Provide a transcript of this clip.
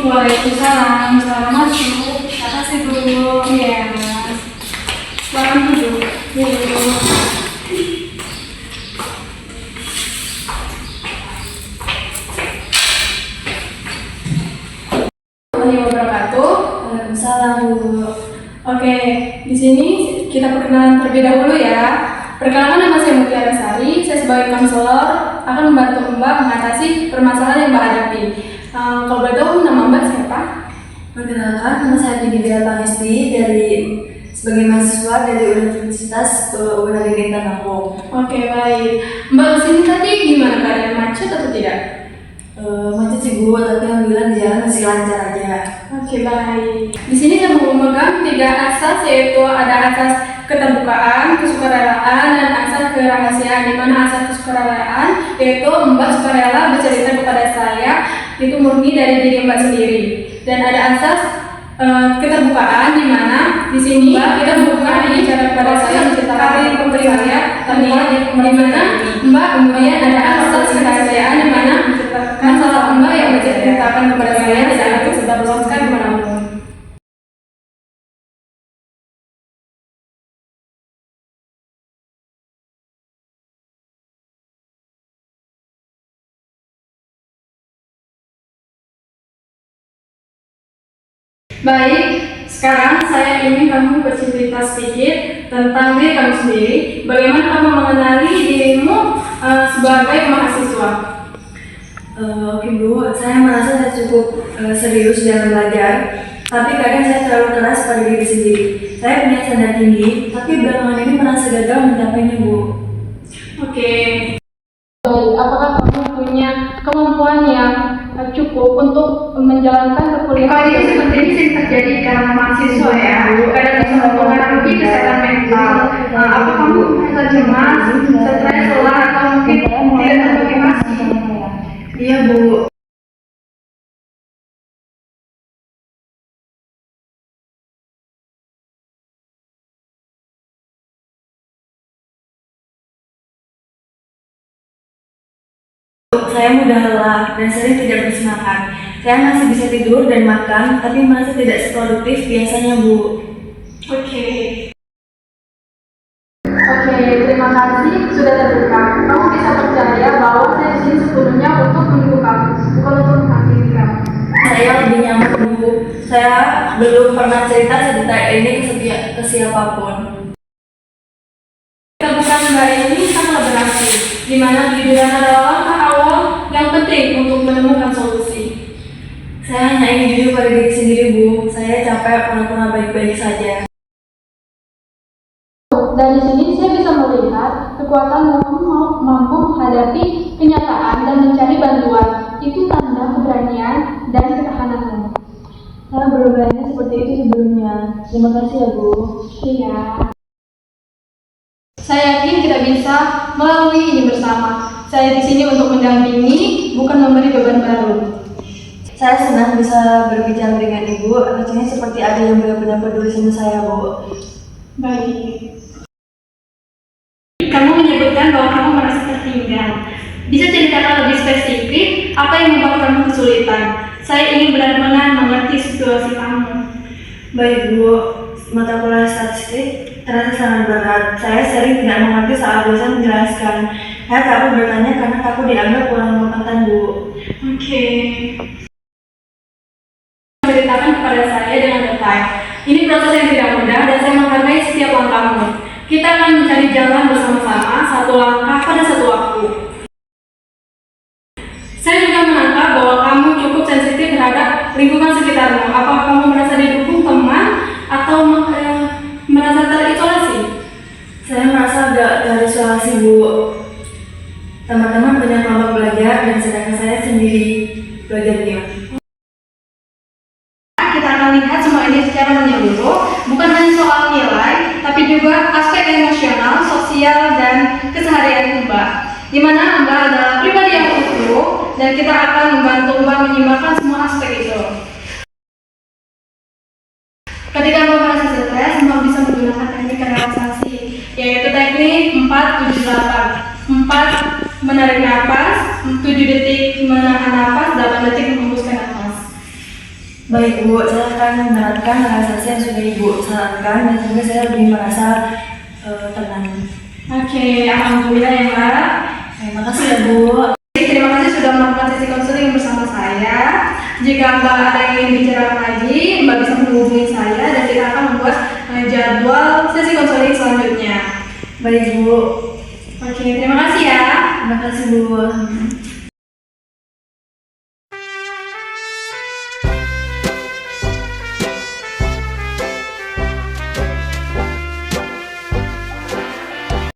Waalaikumsalam, selamat masuk. Makasih dulu. Iya, Mas. Selamat duduk. Warahmatullahi wabarakatuh. Waalaikumsalam, Bu. Oke, di sini kita perkenalan terlebih dahulu ya. Perkenalkan, nama saya Mutiara Sari. Saya sebagai konselor akan membantu Mbak mengatasi permasalahan yang Mbak hadapi. Kalau boleh tahu nama Mbak siapa? Perkenalkan, nama saya Dinivira Pangesti sebagai mahasiswa dari Universitas UNAD Lampung. Oke, baik. Mbak kesini tadi gimana, keadaan macet atau tidak? Macet sih, Bu, tapi alhamdulillah di jalan masih lancar aja. Oke, baik. Di sini saya mau memegang 3 asas, yaitu ada asas keterbukaan, kesukarelaan, dan asas kerahasiaan. Di mana asas kesukarelaan yaitu Mbak sukarela bercerita kepada saya itu murni dari diri Mbak sendiri. Dan ada asas keterbukaan, di mana di sini Mbak kita buka bicara kepada saya menceritakan pemberi saya tadi, di mana Mbak kemudian ada asas kerahasiaan, di mana masalah Mbak yang menceritakan kepada saya tidak akan disebarluaskan kemanapun. Baik, sekarang saya ingin kamu bercerita sedikit tentang diri kamu sendiri. Bagaimana kamu mengenali dirimu sebagai mahasiswa? Oke, Bu, saya merasa saya cukup serius dalam belajar, tapi kadang saya terlalu keras pada diri sendiri. Saya punya standar tinggi, tapi belakangan ini merasa gagal mencapainya, Bu. Oke. Baik, apakah kamu punya kemampuan yang cukup untuk menjalankan perkuliahan? Kalau seperti ini sering terjadi karena mahasiswa ya, kadang bisa mempengaruhi kesehatan mental. Apa kamu merasa cemas, stres, lelah, atau mungkin tidak termotivasi? Iya, Bu. Saya mudah lelah dan sering tidak bersemangat. Saya masih bisa tidur dan makan, tapi merasa tidak seproduktif biasanya, Bu. Oke, terima kasih sudah terbuka. Kamu bisa percaya bahwa saya di sini sepenuhnya untuk mendukung kamu, bukan untuk menghakimi kamu. Saya lebih nyaman, Bu. Saya belum pernah cerita sedetail ini ke siapapun. Terbukaan Mbak ini sangat berarti, di mana kejujuran adalah langkah awal yang penting untuk menemukan solusi. Saya hanya ingin jujur pada diri sendiri, Bu. Saya capek pura-pura baik-baik saja. Dan di sini saya bisa melihat kekuatan mampu menghadapi kenyataan dan mencari bantuan. Itu tanda keberanian dan ketahananmu. Saya belum berani seperti itu sebelumnya. Terima kasih ya, Bu. Iya. Saya yakin kita bisa melalui ini bersama. Saya di sini untuk mendampingi, bukan memberi beban baru. Saya senang bisa berbicara dengan Ibu. Rasanya seperti ada yang benar-benar peduli sama saya, Bu. Baik. Kamu menyebutkan bahwa kamu merasa tertinggal. Bisa ceritakan lebih spesifik apa yang membuat kamu kesulitan? Saya ingin benar-benar mengerti situasi kamu. Baik, Bu. Mata kuliah statistik terasa sangat berat. Saya sering tidak mengerti saat dosen menjelaskan. Saya takut bertanya karena takut dianggap kurang kompeten, Bu. Oke. Ceritakan kepada saya dengan detail. Ini proses yang tidak mudah dan saya menghargai setiap langkahmu. Kita akan mencari jalan bersama-sama, satu langkah pada satu waktu. Saya juga menangkap bahwa kamu cukup sensitif terhadap lingkungan sekitarmu. Apakah kamu merasa didukung teman atau merasa terisolasi? Saya merasa agak terisolasi, Bu. Teman-teman punya kelompok belajar dan sedangkan saya sendiri belajar diam. Kita akan lihat semua ini secara menyeluruh, bukan hanya soal nilai, tapi juga aspek emosional, sosial, dan keseharian Mbak. Di mana Mbak adalah pribadi yang utuh, dan kita akan membantu Mbak menyimpulkan semua aspek itu. Ketika Mbak merasa stres, Mbak bisa menggunakan teknik relaksasi, yaitu teknik 4-7-8. 4 menarik nafas, 7 detik menahan nafas, 8 detik menghembuskan nafas. Baik Bu, saya akan menerapkan relaksasi yang sudah Ibu sarankan dan semoga saya lebih merasa tenang. Oke, alhamdulillah ya Mbak. Terima kasih ya Bu. Terima kasih sudah melakukan sesi konseling bersama saya. Jika Mbak ada yang ingin bicara lagi, Mbak bisa menghubungi saya dan kita akan membuat jadwal sesi konseling selanjutnya. Baik Bu. Oke, terima kasih ya. Terima kasih Bu.